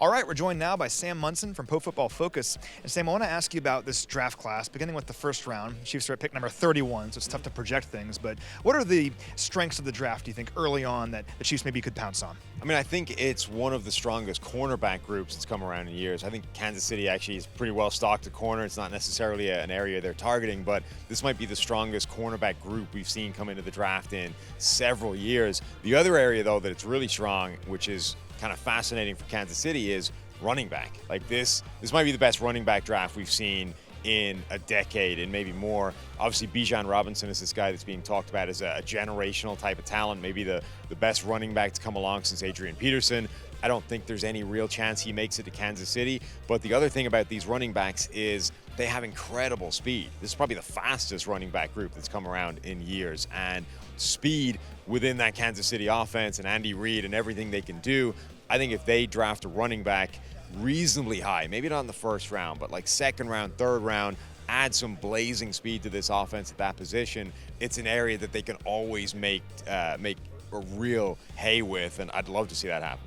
All right, we're joined now by Sam Manson from Pro Football Focus. And Sam, I want to ask you about this draft class, beginning with the first round. Chiefs are at pick number 31, so it's tough to project things. But what are the strengths of the draft, do you think, early on that the Chiefs maybe could pounce on? I mean, I think it's one of the strongest cornerback groups that's come around in years. I think Kansas City actually is pretty well stocked at corner. It's not necessarily an area they're targeting, but this might be the strongest cornerback group we've seen come into the draft in several years. The other area, though, that it's really strong, which is kind of fascinating for Kansas City, is running back. Like this might be the best running back draft we've seen in a decade and maybe more. Obviously, Bijan Robinson is this guy that's being talked about as a generational type of talent, maybe the best running back to come along since Adrian Peterson. I don't think there's any real chance he makes it to Kansas City. But the other thing about these running backs is they have incredible speed. This is probably the fastest running back group that's come around in years. And speed within that Kansas City offense and Andy Reid and everything they can do, I think if they draft a running back reasonably high, maybe not in the first round, but like second round, third round, add some blazing speed to this offense at that position, it's an area that they can always make a real hay with, and I'd love to see that happen.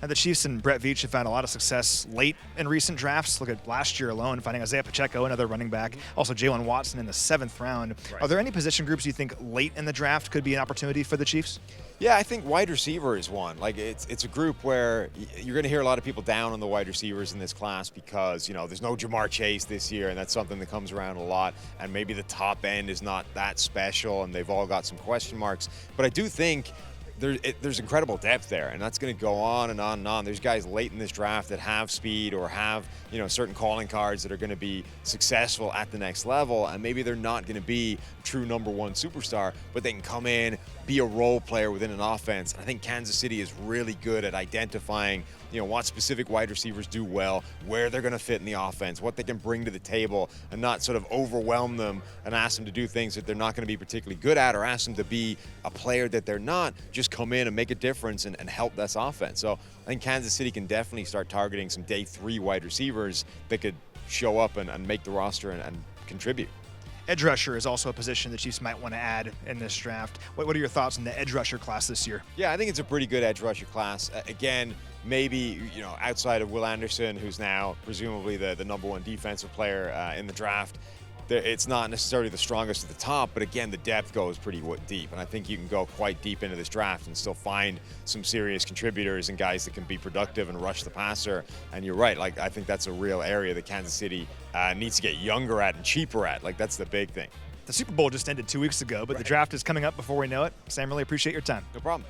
And the Chiefs and Brett Veach have found a lot of success late in recent drafts. Look at last year alone, finding Isaiah Pacheco, another running back, also Jalen Watson in the 7th round. Right. Are there any position groups you think late in the draft could be an opportunity for the Chiefs? Yeah, I think wide receiver is one. Like it's a group where you're going to hear a lot of people down on the wide receivers in this class because, you know, there's no Jamar Chase this year, and that's something that comes around a lot. And maybe the top end is not that special, and they've all got some question marks. But I do think there's incredible depth there, and that's going to go on and on and on. There's guys late in this draft that have speed or have, you know, certain calling cards that are going to be successful at the next level, and maybe they're not going to be true number one superstar, but they can come in, be a role player within an offense. And I think Kansas City is really good at identifying, you know, what specific wide receivers do well, where they're going to fit in the offense, what they can bring to the table, and not sort of overwhelm them and ask them to do things that they're not going to be particularly good at, or ask them to be a player that they're not. Just come in and make a difference and help this offense. So I think Kansas City can definitely start targeting some day 3 wide receivers that could show up and make the roster and contribute. Edge rusher is also a position the Chiefs might want to add in this draft. What are your thoughts on the edge rusher class this year? Yeah, I think it's a pretty good edge rusher class. Again, maybe, you know, outside of Will Anderson, who's now presumably the number 1 defensive player in the draft, it's not necessarily the strongest at the top, but again, the depth goes pretty deep, and I think you can go quite deep into this draft and still find some serious contributors and guys that can be productive and rush the passer. And you're right, like I think that's a real area that Kansas City needs to get younger at and cheaper at. Like that's the big thing. The Super Bowl just ended 2 weeks ago, but The draft is coming up before we know it. Sam, really appreciate your time. No problem.